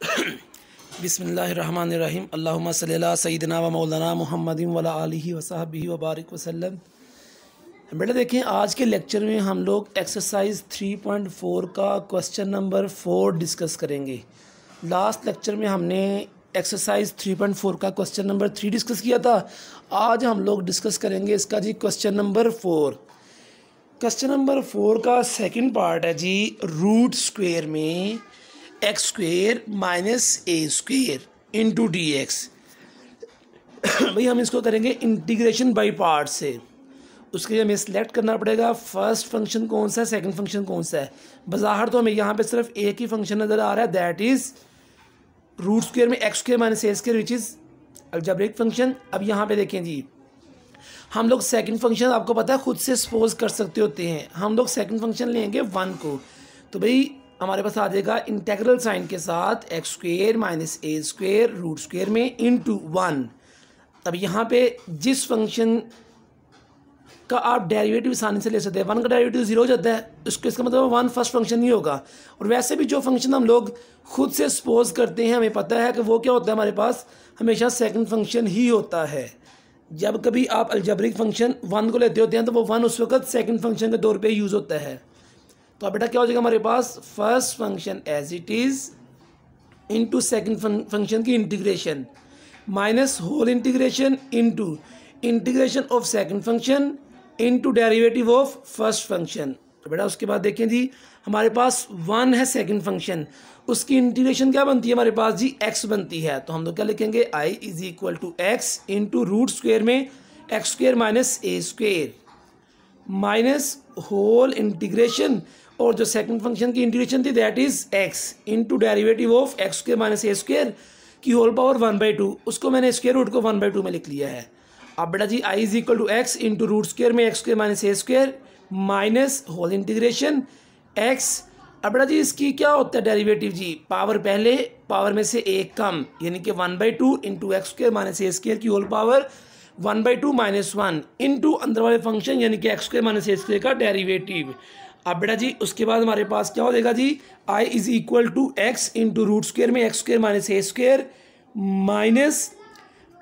बिस्मिल्लाहिर्रहमानिर्रहीम अल्लाहुम्मा सल्ली अला सय्यिदिना व मौलाना मुहम्मदिन व अला आलिहि व सहबिहि व बारिक वसल्लम। बेटा देखें, आज के लेक्चर में हम लोग एक्सरसाइज 3.4 का क्वेश्चन नंबर 4 डिस्कस करेंगे। लास्ट लेक्चर में हमने एक्सरसाइज 3.4 का क्वेश्चन नंबर 3 डिस्कस किया था। आज हम लोग डिस्कस करेंगे इसका जी क्वेश्चन नंबर 4। क्वेश्चन नंबर 4 का सेकंड पार्ट है जी, रूट स्क्वेयर में x square minus a square into d x. भाई हम इसको करेंगे इंटीग्रेशन बाई पार्ट से। उसके लिए हमें सिलेक्ट करना पड़ेगा फर्स्ट फंक्शन कौन सा है, सेकंड फंक्शन कौन सा है। बज़ाहिर तो हमें यहाँ पे सिर्फ एक ही फंक्शन नज़र आ रहा है, दैट इज़ रूट स्क्वेयर में x square minus a square which is algebraic function. अब यहाँ पे देखें जी, हम लोग सेकंड फंक्शन आपको पता है खुद से सपोज कर सकते होते हैं। हम लोग सेकंड फंक्शन लेंगे 1 को, तो भाई हमारे पास आ जाएगा इंटेग्रल साइन के साथ x square minus a square root square में इंटू 1। अब यहाँ पे जिस फंक्शन का आप डेरिवेटिव आसानी से ले सकते हैं, 1 का डेरिवेटिव 0 हो जाता है, इसका मतलब 1 फर्स्ट फंक्शन नहीं होगा। और वैसे भी जो फंक्शन हम लोग खुद से सपोज करते हैं हमें पता है कि वो क्या होता है, हमारे पास हमेशा सेकंड फंक्शन ही होता है। जब कभी आप अलजेब्रिक फंक्शन 1 को लेते होते हैं तो वो 1 उस वक्त सेकंड फंक्शन के तौर पे यूज़ होता है। तो अब बेटा क्या हो जाएगा हमारे पास, first function as it is into second function की integration minus whole integration into integration of second function into derivative of first function. तो बेटा उसके बाद देखें जी, हमारे पास 1 है सेकंड फंक्शन, उसकी इंटीग्रेशन क्या बनती है हमारे पास जी, x बनती है। तो हम लोग क्या लिखेंगे, i is equal to x into root square में x square minus a square minus whole integration, और जो सेकंड फंक्शन की इंटीग्रेशन थी that is x into derivative of x square minus a square की होल पावर 1/2। उसको मैंने square root को 1/2 में लिख लिया है। अब बेटा जी i is equal to x into root square में x square minus a square minus whole integration x। अब बेटा जी इसकी क्या होता है डेरिवेटिव जी, पावर पहले पावर में से एक कम, यानी कि 1/2 into x square minus a square की होल पावर 1/2 माइनस 1 इंटू अंदर वाले फंक्शन यानी कि x square minus a square का डेरिवेटिव। अब बेटा जी उसके बाद हमारे पास क्या हो जाएगा जी, i is equal to x into root square में x square minus a square minus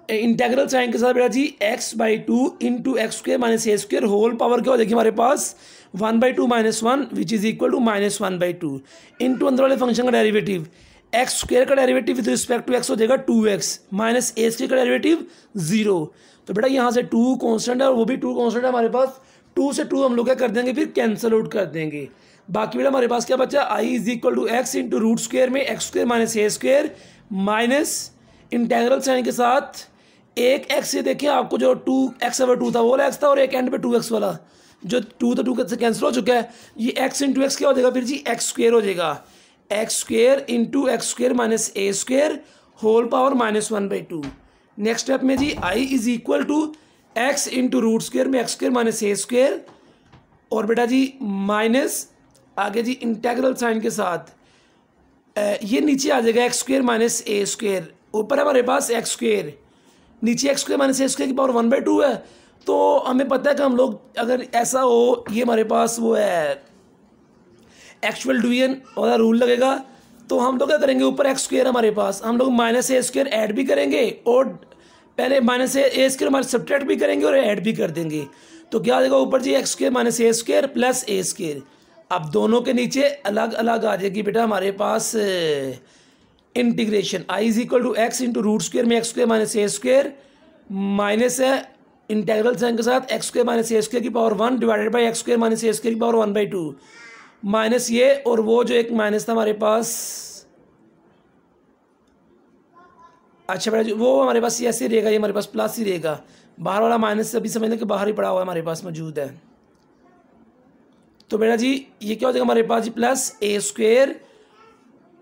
integral sign के साथ बेटा जी x/2 into x square minus a square whole power क्या हो जाएगी हमारे पास 1/2 minus 1 which is equal to minus 1/2 into अंदर वाले फंक्शन का डेरिवेटिव एक्स स्क्वेयर का derivative with respect to x हो जाएगा 2x माइनस ए स्क्वेयर का डेरिवेटिव 0। तो बेटा यहाँ से 2 कॉन्स्टेंट है और वो भी 2 कॉन्स्टेंट है हमारे पास, 2 से 2 हम लोग क्या कर देंगे फिर कैंसिल आउट कर देंगे। बाकी बेटा हमारे पास क्या बचा, i is equal to x into root square में x square minus a square minus integral sign के साथ एक x से देखिए आपको जो 2x/2 था वो वाला x था, और एक एंड पे 2x वाला, जो 2 तो 2 से कैंसिल हो चुका है। ये x इंटू एक्स क्या हो जाएगा फिर जी, एक्स स्क्वेयर हो जाएगा, x square into x square minus a square whole power minus 1/2। Next step में जी i is equal to x into root square में x square minus a square, और बेटा जी माइनस आगे जी इंटेग्रल साइन के साथ ये नीचे आ जाएगा x square minus a square, ऊपर हमारे पास एक्स स्क्वेयर, नीचे x square minus a square की पावर 1/2 है। तो हमें पता है कि हम लोग अगर ऐसा हो, ये हमारे पास वो है एक्चुअल डिवीजन वाला रूल लगेगा, तो हम लोग क्या करेंगे, ऊपर एक्स स्क्वेयर हमारे पास, हम लोग माइनस ए स्क्वेयर ऐड भी करेंगे और पहले माइनस ए स्क्वेयर हमारे सब्ट्रैक्ट भी करेंगे और ऐड भी कर देंगे। तो क्या आ जाएगा ऊपर जी x square minus a square plus a square. अब दोनों के नीचे अलग अलग आ जाएगी बेटा हमारे पास integration, i is equal to x into root square में x square minus a square minus है इंटेग्रल साइन के साथ x square minus a square की power 1 divided by x square minus a square की पावर 1/2 माइनस ये, और वो जो एक माइनस था हमारे पास, अच्छा बेटा वो हमारे पास ऐसे ही रहेगा, ये हमारे पास प्लस ही रहेगा, बाहर वाला माइनस अभी समझ लें कि बाहर ही पड़ा हुआ हमारे पास मौजूद है। तो बेटा जी ये क्या हो जाएगा हमारे पास जी, plus a square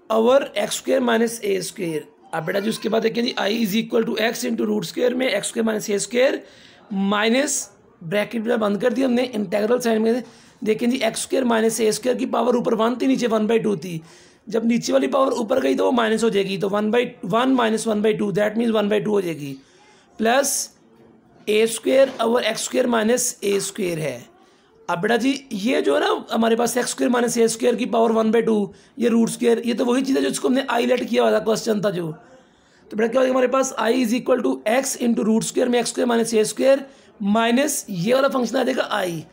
over x square minus a square. अब बेटा जी उसके बाद देखें जी i is equal to x into root square में x square minus a square minus bracket बेटा बंद कर दिया हमने, इंटेग्रल साइन में देखें जी x square minus a square की पावर ऊपर 1 थी, नीचे 1/2 थी, जब नीचे वाली पावर ऊपर गई तो वो माइनस हो जाएगी, तो 1/1 माइनस 1/2 दैट मीन्स 1/2 हो जाएगी, plus a square over x square minus a square है। अब बेटा जी ये जो है ना हमारे पास x square minus a square की पावर 1/2 ये रूट स्क्वायर, ये तो वही चीज़ है जो इसको हमने आई लेट किया हुआ था, क्वेश्चन था जो। तो बेटा क्या होगा हमारे पास I is equal to x into root square में x square minus a square minus ये वाला फंक्शन आ जाएगा आई।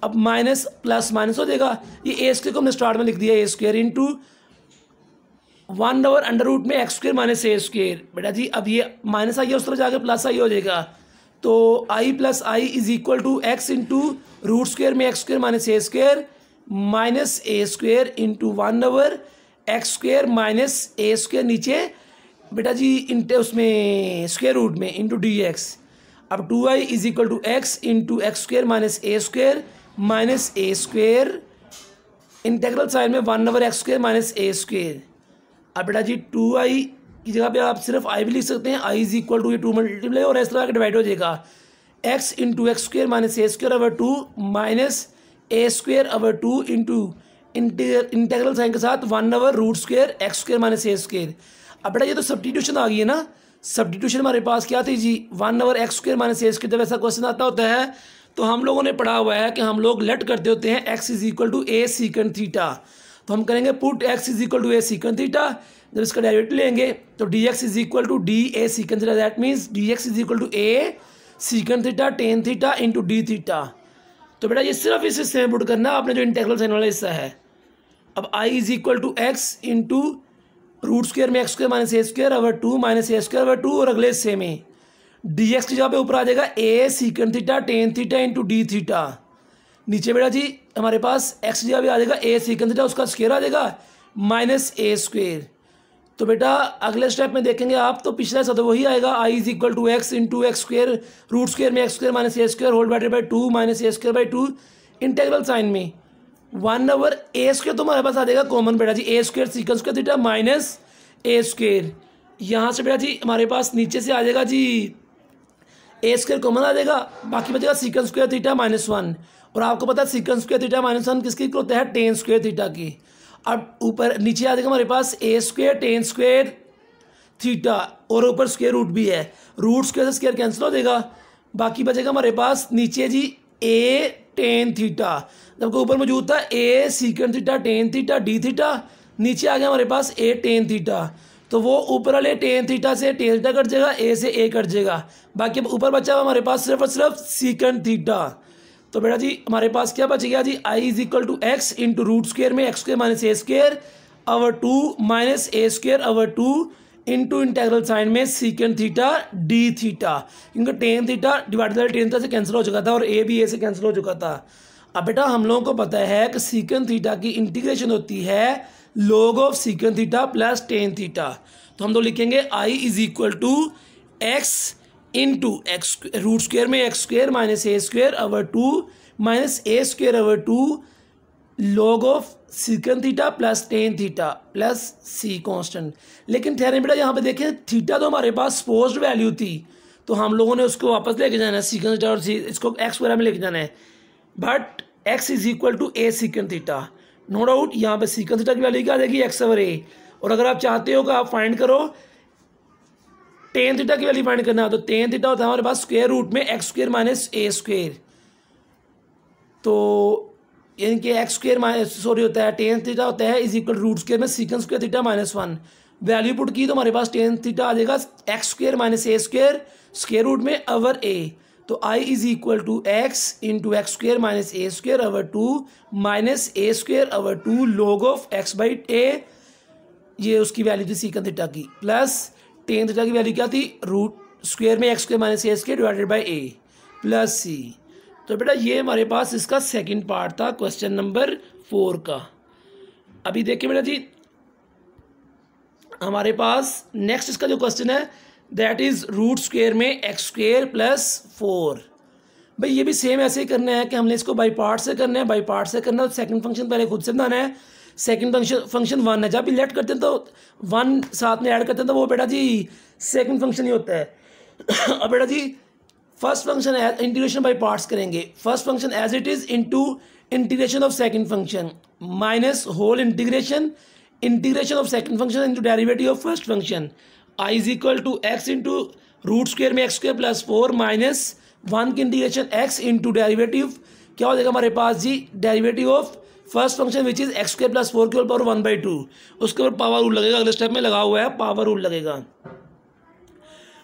अब माइनस प्लस माइनस हो जाएगा, ये ए स्क्वायर को हमने स्टार्ट में लिख दिया ए स्क्वायर इंटू 1/√, में x square minus a square. बेटा जी अब ये माइनस आई है उस तरफ जाकर प्लस आई हो जाएगा, तो I plus I is equal to x into root square में x square minus a square minus a square into 1/x square minus a square नीचे बेटा जी इंटे उसमें स्क्वायर रूट में इंटू डी एक्स। अब 2i is equal to x into x square minus a square minus a square integral sign में 1/x square minus a square. अब बेटा जी 2i की जगह पे आप सिर्फ i भी लिख सकते हैं, i इज इक्वल टू ये 2 मल्टीप्लाई और इस तरह का डिवाइड हो जाएगा x into x square minus a square over 2 minus a square over 2 into integral sign के साथ 1/रूट square x square minus a square. अब बेटा ये तो सब्स्टिट्यूशन आ गई है ना, सब्स्टिट्यूशन हमारे पास क्या थी जी 1/x square minus a square. जब ऐसा क्वेश्चन आता होता है तो हम लोगों ने पढ़ा हुआ है कि हम लोग लेट करते होते हैं x is equal to a secant theta, तो हम करेंगे put x is equal to a secant theta. जब इसका डेरिवेटिव लेंगे तो dx is equal to d a secant theta, that means dx is equal to a secant theta tan theta into d theta. तो बेटा ये सिर्फ इस हिस्से में पुट करना आपने जो इंटेग्रल साइन वाला हिस्सा है। अब i is equal to x into root square में x square minus a square over 2 minus a square over 2 और अगले हिस्से में dx की जगह पे ऊपर आ जाएगा a secant theta tan theta into d theta. नीचे बेटा जी हमारे पास x की जगह पे आ जाएगा ए सीकंड थीटा, उसका स्क्वायर आ जाएगा माइनस ए स्क्वायर। तो बेटा अगले स्टेप में देखेंगे आप तो पिछला हिस्सा तो वही आएगा I is equal to x into x square root square में x square minus a square whole divided by 2 minus a square by 2 integral sign में 1/a स्क्वायर तो हमारे पास आ जाएगा कॉमन बेटा जी a square secant square theta minus a square. यहाँ से बेटा जी हमारे पास नीचे से आ जाएगा जी ए स्क्वायर कॉमन आ जाएगा, बाकी बचेगा सीकंड स्क्वायर थीटा -1। और आपको पता है सीकंड स्क्वायर थीटा -1 किसकी इक्वल होता है टेन स्क्वायर थीटा की। अब ऊपर नीचे आ जाएगा हमारे पास ए स्क्वायर टेन स्क्वायर थीटा और ऊपर स्क्वायर रूट भी है, रूट स्क्वायर से स्क्वायर कैंसिल हो जाएगा, बाकी बचेगा हमारे पास नीचे जी ए टेन थीटा, जबकि ऊपर मौजूद था a secant theta tan theta d theta, नीचे आ गया हमारे पास ए टेन थीटा। तो वो ऊपर वाले टेन थीटा से टेन थीटा कट जाएगा, ए से ए कट जाएगा, बाकी अब ऊपर बचा हुआ हमारे पास सिर्फ और सिर्फ सीकंड थीटा। तो बेटा जी हमारे पास क्या बच गया जी I is equal to x into root square में x square minus a square over 2 minus a square over 2 into integral sign में सीकंड थीटा डी थीटा, क्योंकि tan theta divided by tan theta से cancel हो चुका था और ए भी ए से कैंसिल हो चुका था। अब बेटा हम लोगों को पता है कि सीकंड थीटा की इंटीग्रेशन होती है log of secant theta plus tan theta. तो हम लोग लिखेंगे I is equal to x into x root square में x square minus a square over 2 minus a square over 2 log of secant theta plus tan theta plus c constant. लेकिन ठहरे बेटा यहाँ पे देखें थीटा तो हमारे पास सपोज्ड वैल्यू थी, तो हम लोगों ने उसको वापस लेके जाना है सीकंड थीटा और इसको एक्स वगैरह में लेके जाना है, but x is equal to a secant theta. No doubt यहाँ पे सीकंड थीटा की वैल्यू क्या आ जाएगी एक्स ओवर ए, और अगर आप चाहते हो कि आप फाइंड करो टेन थीटा की वैल्यू फाइंड करना है तो टेन थीटा होता है हमारे पास स्क्वायर रूट में x square minus a square, तो यानी कि एक्स स्क्वायर माइनस सॉरी होता है टेन थीटा होता है इज इक्वल रूट स्क्वायर में secant square theta -1। Value put की तो हमारे पास टेन थीटा आ जाएगा x square minus a square square root में ओवर ए, तो I is equal to x into x square minus a square over 2 minus a square over 2 log of x by a, ये उसकी value थी secant theta की, plus tan theta की value क्या थी root square में x square minus a square divided by a plus c. तो बेटा ये हमारे पास इसका सेकंड पार्ट था क्वेश्चन नंबर 4 का। अभी देखिए बेटा जी हमारे पास नेक्स्ट इसका जो क्वेश्चन है दैट इज रूट स्क्वायर में एक्स स्क्वायर प्लस 4। भाई ये भी सेम ऐसे ही करना है कि हमने इसको बाई पार्ट से करना है, बाई पार्ट से करना है, सेकंड फंक्शन पहले खुद से बनाना है, सेकंड फंक्शन 1 है, जब भी लेट करते हैं तो 1 साथ में ऐड करते हैं तो वो बेटा जी सेकंड फंक्शन ही होता है। अब बेटा जी first function integration by parts करेंगे, first function as it is into integration of second function minus whole integration of second function into derivative of first function, I is equal to x into root square में x square plus 4 minus 1 की integration x into derivative क्या हो जाएगा हमारे पास जी, derivative of first function which is x square plus 4 की whole power 1/2, उसके ऊपर पावर रूल लगेगा, अगले स्टेप में लगा हुआ है पावर रूल लगेगा।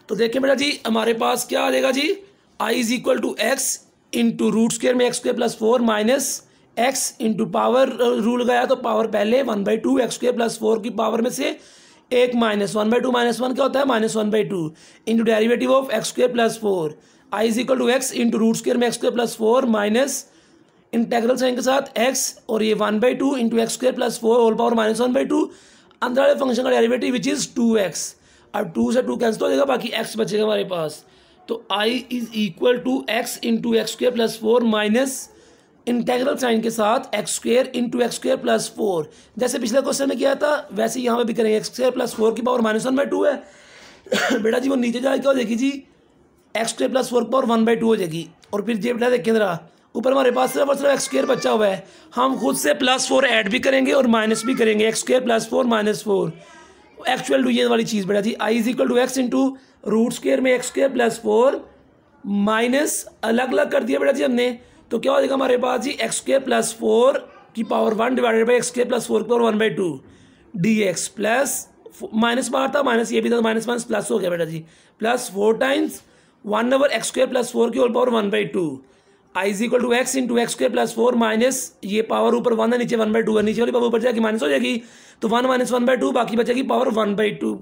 तो देखिए बेटा जी हमारे पास क्या आ जाएगा जी, I is equal to x into root square में x square plus 4 minus x into power rule गया तो पावर पहले 1/2 एक्स स्क्वायर प्लस 4 की पावर में से एक माइनस 1/2 माइनस 1 क्या होता है -1/2 into derivative of x square plus 4 I is equal to x into root square में x square plus 4 minus integral sign के साथ x और ये 1/2 into x square plus 4 whole power -1/2 अंदर वाले फंक्शन का डेरिवेटिव विच इज 2x। अब 2 से 2 कैंसिल हो जाएगा, बाकी x बचेगा हमारे पास। तो i is equal to x into x square plus 4 minus integral sign के साथ x square into x square plus 4, जैसे पिछले क्वेश्चन में किया था वैसे यहाँ पे भी करेंगे। एक्स स्क्वायर प्लस 4 की पावर -1/2 है बेटा जी, वो नीचे जाए क्या हो जाएगी जी, एक्स स्क्वायर प्लस 4 की पावर 1/2 हो जाएगी। और फिर ये बेटा देखिए जरा ऊपर हमारे पास सिर्फ और सिर्फ एक्स स्क्वायर बचा हुआ है, हम खुद से +4 ऐड भी करेंगे और माइनस भी करेंगे, x square plus 4 minus 4 actual to ये वाली चीज़ बेटा जी, I is equal to x into root square में एक्स स्क्वायर प्लस 4 माइनस अलग अलग कर दिया बेटा जी हमने, तो क्या हो जाएगा हमारे पास जी, एक्स स्क्वायर प्लस 4 की power 1 divided by x square plus 4 की power 1/2 D x plus minus बाहर था, माइनस ये भी था, माइनस माइनस प्लस हो गया बेटा जी, plus 4 times 1/, x square plus 4 की whole power 1/2 I is equal to x into x square plus 4 minus ये पावर ऊपर 1 है नीचे 1/2 है, नीचे वाली पावर ऊपर जाएगी माइनस हो जाएगी, तो 1 माइनस 1/2 बाकी बचेगी पावर 1/2।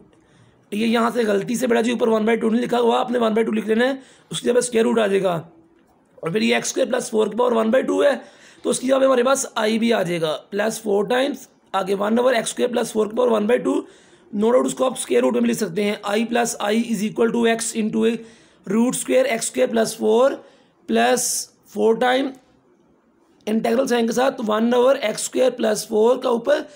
ये यहाँ से गलती से बेटा जी ऊपर 1/2 नहीं लिखा हुआ, आपने 1/2 लिख लेना है, उसकी जगह स्क्वायर रूट आ जाएगा। और फिर ये एक्स स्क्वायर प्लस 4 की पावर 1/2 है, तो उसकी जगह हमारे पास आई भी आ जाएगा, प्लस 4 टाइम्स आगे 1/, एक्स स्क्वायर प्लस 4 की पावर 1/2, नो डाउट उसको आप स्क्वायर रूट में लिख सकते हैं, I plus I is equal to x into root square x square plus 4 plus 4 time integral sign के साथ 1/, एक्स स्क्वायर प्लस 4 का ऊपर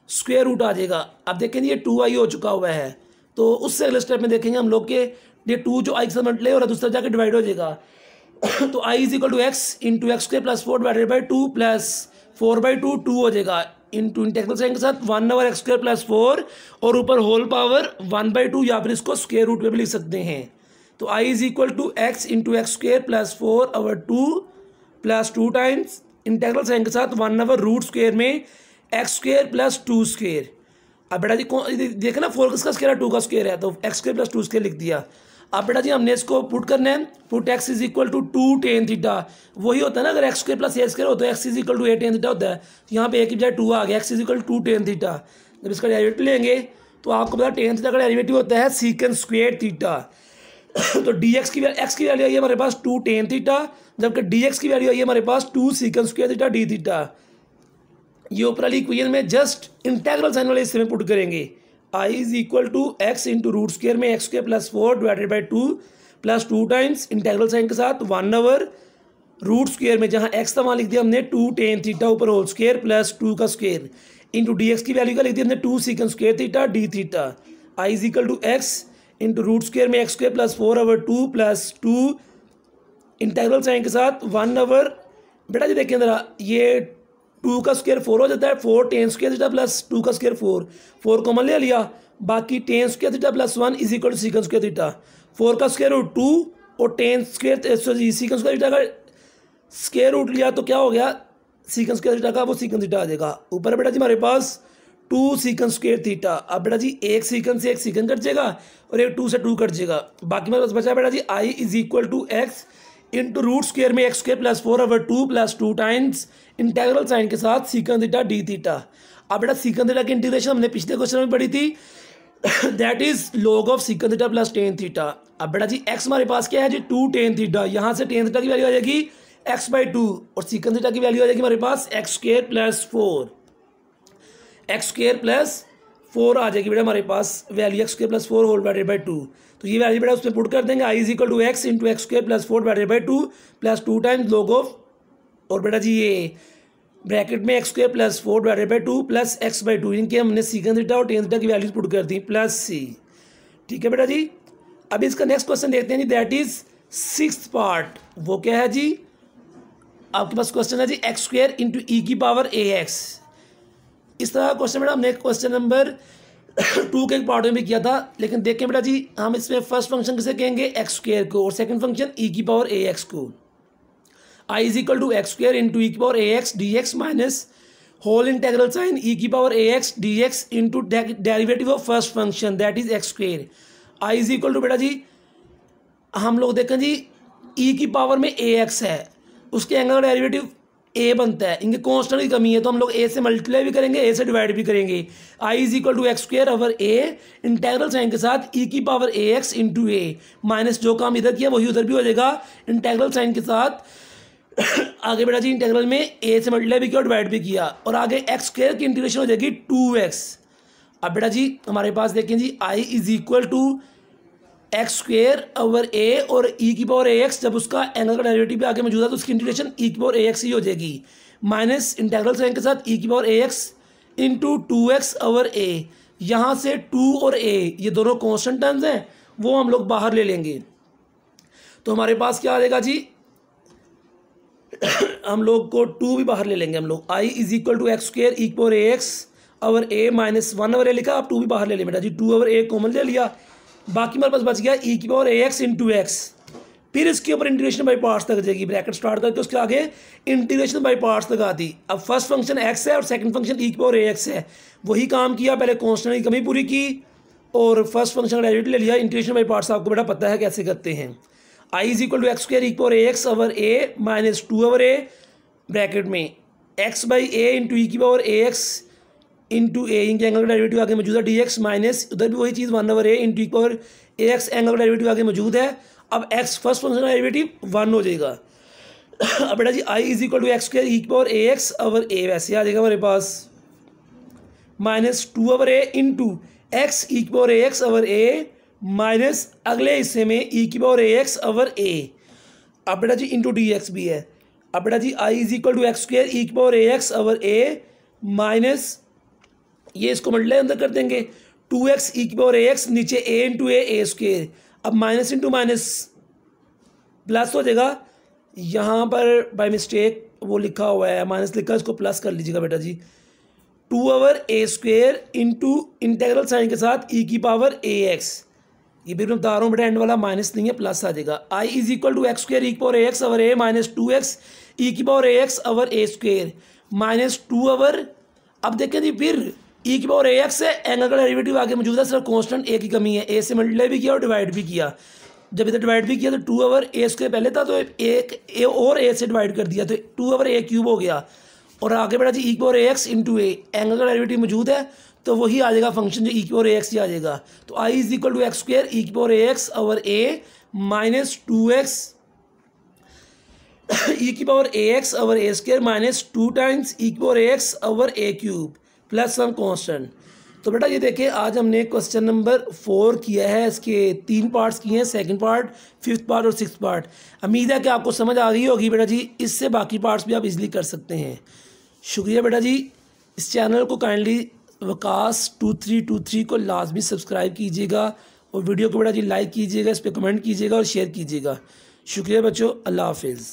स्क्वायर रूट आ जाएगा। अब देखेंगे ये 2i हो चुका हुआ है, तो उससे अगले स्टेप में देखेंगे हम लोग के ये 2 जो आई के साथ मल्टीप्लाई हो रहा है दूसरा जाकर डिवाइड हो जाएगा। तो i is equal to x into x square plus 4 divided by 2 plus 4/2 2 हो जाएगा इंटू इंटेग्रल साइन के साथ 1/, एक्स स्क्वायर प्लस 4 और ऊपर होल पावर 1/2 या फिर इसको स्क्वायर रूट में भी लिख सकते हैं। तो i is equal to x into x square plus 4/2 plus 2 times integral sign के साथ 1/, रूट स्क्वायर में एक्स स्क्वायर प्लस 2 स्क्वायर। अब बेटा जी देखे ना 4 किसका स्क्वायर है, 2 का स्क्वायर है, तो एक्स स्क्वायर प्लस 2 स्क्वायर लिख दिया। अब बेटा जी हमने इसको पुट करना है, put x is equal to 2 tan theta, वही होता है ना अगर x square plus a square होता है x is equal to 8 tan theta होता है, तो यहाँ पे एक की बजाय 2 आ गया, x is equal to 2 tan theta. जब इसका डेरिवेटिव लेंगे तो आपको पता tan थीटा का डेरिवेटिव होता है सीकन स्क्वायर थीटा। तो dx की एक्स की वैल्यू आई है हमारे पास 2 tan थीटा, जबकि dx की वैल्यू आई है हमारे पास 2 secant square theta d theta. ये ऊपर वाली इक्वेशन में जस्ट इंटेग्रल साइन वाले हिस्से में पुट करेंगे, i is equal to x into root square में x square plus 4 divided by 2 plus 2 times integral sign के साथ 1/, रूट स्क्वायर में जहाँ x था वहाँ लिख दिया हमने 2 tan थीटा ऊपर होल स्क्वायर प्लस 2 का स्क्वायर इंटू dx की वैल्यू का लिख दिया हमने 2 secant square theta d theta. i is equal to x into root square में x square plus 4/2 plus 2 integral sign के साथ 1/। बेटा जी देखिए जरा ये 2 का स्क्वायर 4 हो जाता है, 4 tan स्क्वायर थीटा प्लस 2 का स्क्वायर 4 कॉमन ले लिया, बाकी tan square theta plus 1 is equal to secant square theta, 4 का स्क्वायर रूट 2 और tan square secant square theta का स्क्वायर रूट लिया तो क्या हो गया सीकन स्क्वायर थीटा का वो सीकन थीटा आ जाएगा। ऊपर बेटा जी हमारे पास 2 सीकन स्क्वायर थीटा, अब बेटा जी एक सीकन से एक सीकन कट जाएगा और एक 2 से 2 कट जाएगा, बाकी मेरे पास बचा बेटा जी i is equal to x into root square में x square plus 4/2 plus 2 times integral sign के साथ सीकन थीटा डी थीटा। अब बेटा सीकन थीटा की इंटीग्रेशन हमने पिछले क्वेश्चन में पढ़ी थी, that is log of secant theta plus tan theta. अब बेटा जी x हमारे पास क्या है जी 2 tan थीटा, यहाँ से tan थीटा की वैल्यू आ जाएगी x/2 और सीकन थीटा की वैल्यू आ जाएगी हमारे पास एक्स स्क्वायर प्लस 4 आ जाएगी बेटा हमारे पास value x square plus 4 whole divided by 2। तो ये वैल्यू बेटा उसमें पुट कर देंगे, I is equal to x into x square plus 4 divided by 2 plus 2 times log of, और बेटा जी ये ब्रैकेट में x square plus 4 divided by 2 plus x/2, इनके हमने सीकन थीटा और tan थीटा की वैल्यूज पुट कर दी प्लस c। ठीक है बेटा जी, अभी इसका नेक्स्ट क्वेश्चन देखते हैं जी, दैट इज 6th पार्ट। वो क्या है जी, आपके पास क्वेश्चन है जी एक्स स्क्वायर इंटू ई की पावर ax। इस तरह का क्वेश्चन बेटा हमने क्वेश्चन नंबर 2 के एक पार्ट में भी किया था, लेकिन देखें बेटा जी हम इसमें फर्स्ट फंक्शन किसे कहेंगे एक्स स्क्वायर को और सेकंड फंक्शन ई की पावर ax को। I is equal to x square into e की power a x d x minus whole integral sign e की power a x d x into derivative of first function that is x square. I is equal to बेटा जी हम लोग देखें जी ई की power में ए x है, उसके एंगल का डेरिवेटिव ए बनता है, इनके कांस्टेंट की कमी है तो हम लोग ए से मल्टीप्लाई भी करेंगे, ए से डिवाइड भी करेंगे। I is equal to x square over a integral sign के साथ ई की power a x into a minus जो काम इधर किया वही उधर भी हो जाएगा इंटेग्रल साइन के साथ। आगे बेटा जी इंटेग्रल में ए से मल्टीप्लाई भी किया और डिवाइड भी किया और आगे एक्स स्क्वायर की इंटीग्रेशन हो जाएगी 2x। अब बेटा जी हमारे पास देखें जी I is equal to x square over a और ई की पावर ए एक्स, जब उसका एंगल का डेरिवेटिव भी आगे मौजूद है तो उसकी इंटीग्रेशन ई की पावर ए एक्स ही हो जाएगी माइनस इंटेग्रल साइन के साथ ई की power a x into 2x over ए। यहाँ से 2 और a ये दोनों कांस्टेंट टर्म्स हैं, वो हम लोग बाहर ले लेंगे तो हमारे पास क्या आ जाएगा जी हम लोग को 2 भी बाहर ले लेंगे हम लोग। I is equal to x square e की power a x over a minus 1 over a लिखा, आप 2 भी बाहर ले लें बेटा जी, 2 ओवर ए कॉमन ले लिया, बाकी हमारे पास बच गया ई की power a x into x. फिर इसके ऊपर इंटीग्रेशन बाई पार्ट्स लग जाएगी, ब्रैकेट स्टार्ट करके उसके आगे इंटीग्रेशन बाई पार्ट्स लगा दी। अब फर्स्ट फंक्शन एक्स है और सेकंड फंक्शन ई की पावर ए एक्स है, वही काम किया, पहले कांस्टेंट की कमी पूरी की और फर्स्ट फंक्शन का डेरिवेटिव ले लिया। इंटीग्रेशन बाई पार्ट्स आपको बेटा पता है कैसे करते हैं। I is equal to x square e की power a x over a minus 2 over a bracket में x by a into e की power a x into a, इनके एंगल का डेरिवेटिव आगे मौजूद है डी एक्स माइनस उधर भी वही चीज़ 1 ओवर ए इंटू ई की पावर ए एक्स, एंगल का डेरिवेटिव आगे मौजूद है। अब एक्स फर्स्ट फंक्शन का डेरिवेटिव 1 हो जाएगा। अब बेटा जी I is equal to x square e की power a x over a वैसे आ जाएगा हमारे पास minus 2 over a into x e की power a x over a minus अगले हिस्से में ई की power a x over a. अब बेटा जी इंटू डी एक्स भी है। अब बेटा जी I is equal to x square e की power a x over a minus ये इसको मल्टीप्लाई अंदर कर देंगे 2x ई की पावर ए एक्स नीचे a इंटू ए स्क्वायर। अब माइनस इंटू माइनस प्लस हो जाएगा, यहाँ पर बाय मिस्टेक वो लिखा हुआ है माइनस लिखा, इसको प्लस कर लीजिएगा बेटा जी 2 over a square into integral sign के साथ ई की पावर ए एक्स। ये भी मैं बता रहा हूँ बेटा एंड वाला माइनस नहीं है प्लस आ जाएगा। I is equal to x square e की power a x over a minus 2x e की power a x over a square minus 2 over. अब देखें जी फिर ई की पावर ए एक्स है, एंगल का डेरिवेटिव आगे मौजूद है, सिर्फ कांस्टेंट ए की कमी है, ए से मल्टीप्लाई भी किया और डिवाइड भी किया। जब इधर डिवाइड भी किया तो 2 ओवर ए स्क्वायर पहले था तो एक ए और ए से डिवाइड कर दिया तो 2 ओवर ए क्यूब हो गया और आगे बेटा जी ई की power a x into A, angle का डेरिवेटिव मौजूद है तो वही आ जाएगा फंक्शन जो ई की पावर ए एक्स ही आ जाएगा। तो I is equal to x square e की power a x over a minus 2x e की power a x over a square minus 2 times e की power a x over a cube plus some constant. तो बेटा ये देखिए आज हमने question number 4 किया है, इसके 3 पार्ट्स किए हैं, सेकंड पार्ट, 5th पार्ट और 6th पार्ट। उम्मीद है कि आपको समझ आ गई होगी बेटा जी, इससे बाकी पार्ट्स भी आप इजीली कर सकते हैं। शुक्रिया बेटा जी। इस चैनल को काइंडली वकास 2323 को लाजमी सब्सक्राइब कीजिएगा और वीडियो को बेटा जी लाइक कीजिएगा, इस पर कमेंट कीजिएगा और शेयर कीजिएगा। शुक्रिया बच्चों, अल्लाह हाफिज़।